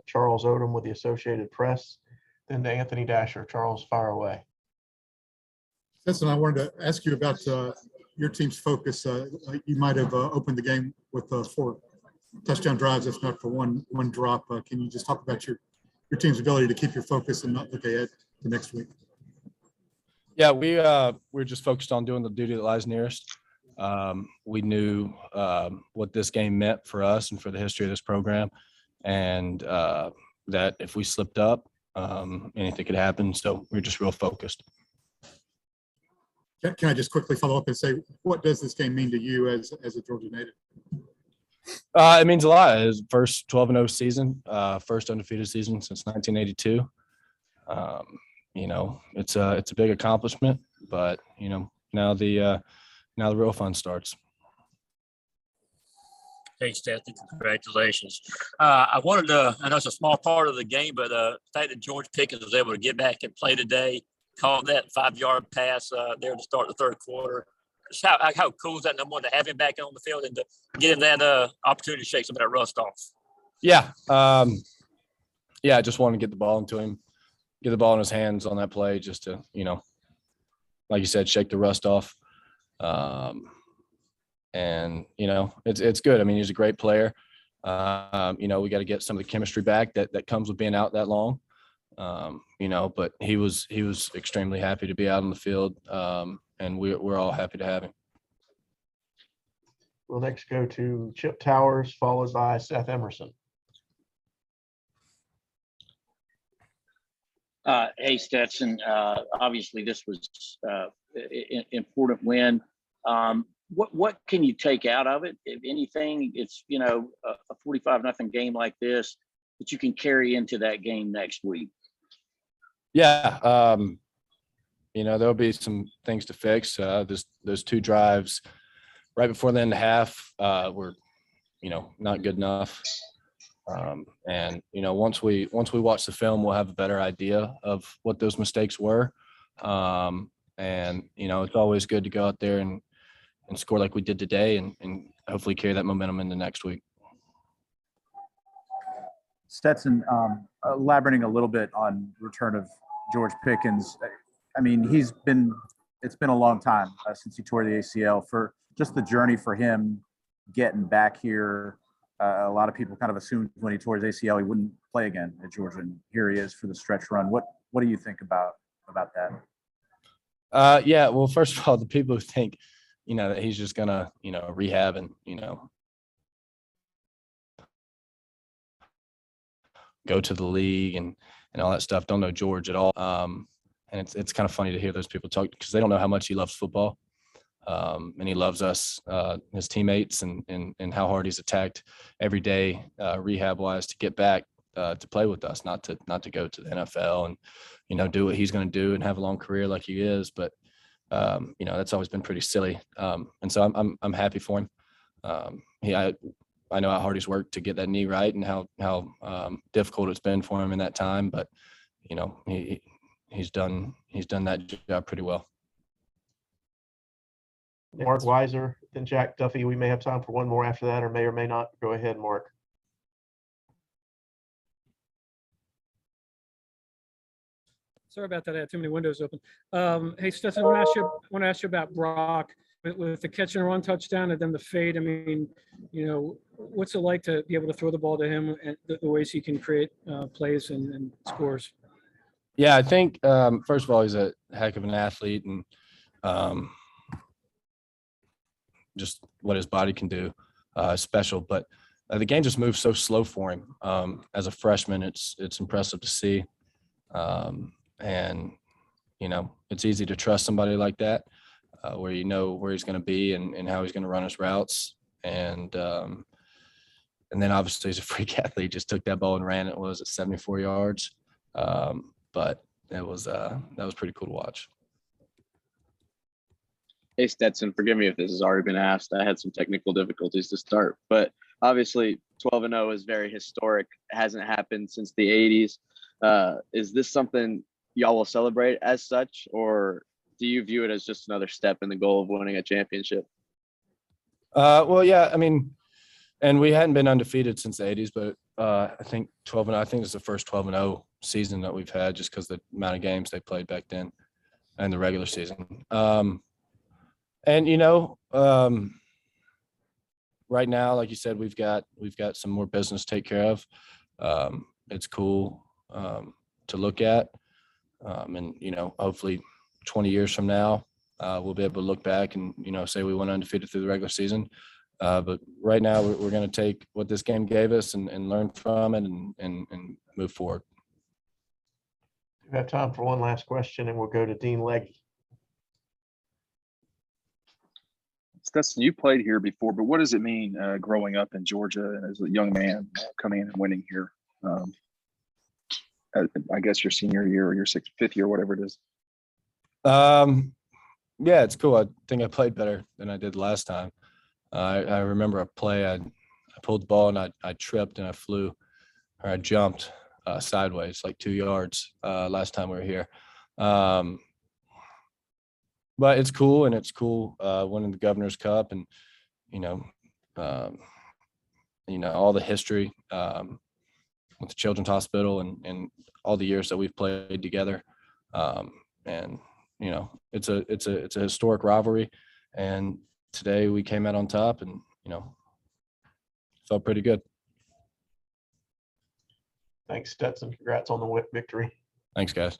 Charles Odom with the Associated Press, then to Anthony Dasher. Charles, fire away. Stetson, I wanted to ask you about your team's focus. You might have opened the game with 4 touchdown drives, if not for one drop. Can you just talk about your team's ability to keep your focus and not look ahead to next week? Yeah, we're just focused on doing the duty that lies nearest. We knew what this game meant for us and for the history of this program, and that if we slipped up, anything could happen. So we're just real focused. Can I just quickly follow up and say, what does this game mean to you as a Georgia native? It means a lot. It's first 12-0 season, first undefeated season since 1982. It's a big accomplishment, but now the real fun starts. Hey, Stetson, congratulations. I know it's a small part of the game, but the fact that George Pickens was able to get back and play today, called that 5-yard pass there to start the third quarter. Just how cool is that, number one, to have him back on the field and to get him that opportunity to shake some of that rust off? Yeah. I just wanted to get the ball into him, get the ball in his hands on that play just to, like you said, shake the rust off. It's good. I mean, he's a great player. We got to get some of the chemistry back that comes with being out that long. But he was extremely happy to be out on the field, and we're all happy to have him. We'll next go to Chip Towers, followed by Seth Emerson. Hey, Stetson. Obviously, this was an important win. What can you take out of it? If anything, it's a 45-0 game like this that you can carry into that game next week. Yeah, there'll be some things to fix. Those 2 drives right before the end of half were, not good enough. Once we watch the film, we'll have a better idea of what those mistakes were. It's always good to go out there and score like we did today and hopefully carry that momentum into next week. Stetson, elaborating a little bit on return of George Pickens. I mean, it's been a long time since he tore the ACL. For just the journey for him getting back here, a lot of people kind of assumed when he tore his ACL he wouldn't play again at Georgia, and here he is for the stretch run. What do you think about that? Yeah, well, first of all, the people who think that he's just gonna rehab and go to the league and all that stuff don't know George at all. And it's kind of funny to hear those people talk because they don't know how much he loves football. And he loves us, his teammates, and how hard he's attacked every day, rehab wise, to get back to play with us, not to go to the NFL and do what he's going to do and have a long career like he is. But that's always been pretty silly. And so I'm happy for him. I know how hard he's worked to get that knee right and how difficult it's been for him in that time. But he's done that job pretty well. Mark Weiser, then Jack Duffy. We may have time for one more after that, or may not. Go ahead, Mark. Sorry about that. I had too many windows open. Hey, Stetson, I want to ask you about Brock with the catch and run touchdown and then the fade. I mean, what's it like to be able to throw the ball to him and the ways he can create plays and scores? Yeah, I think first of all, he's a heck of an athlete, and just what his body can do is special. But the game just moves so slow for him. As a freshman, it's impressive to see. And it's easy to trust somebody like that, where where he's going to be and how he's going to run his routes. And then obviously he's a freak athlete. Just took that ball and ran it. Was at 74 yards. But that was pretty cool to watch. Hey, Stetson, forgive me if this has already been asked. I had some technical difficulties to start, but obviously 12-0 is very historic. It hasn't happened since the 80s. Is this something y'all will celebrate as such, or do you view it as just another step in the goal of winning a championship? Well, yeah, I mean, and we hadn't been undefeated since the 80s, but I think 12-0. I think it's the first 12-0 season that we've had, just because the amount of games they played back then and the regular season. And right now, like you said, we've got some more business to take care of. It's cool to look at, and hopefully 20 years from now, we'll be able to look back and say we went undefeated through the regular season. But right now, we're going to take what this game gave us and learn from it and move forward. We have time for one last question, and we'll go to Dean Legge. Stetson, you played here before, but what does it mean growing up in Georgia and as a young man coming in and winning here? I guess your senior year or your fifth year, whatever it is. Yeah, it's cool. I think I played better than I did last time. I remember a play. I pulled the ball and I tripped and I jumped sideways like 2 yards last time we were here. But it's cool, and it's cool winning the Governor's Cup, and all the history with the Children's Hospital and all the years that we've played together. And it's a historic rivalry, and today we came out on top, and felt pretty good. Thanks, Stetson. Congrats on the victory. Thanks, guys.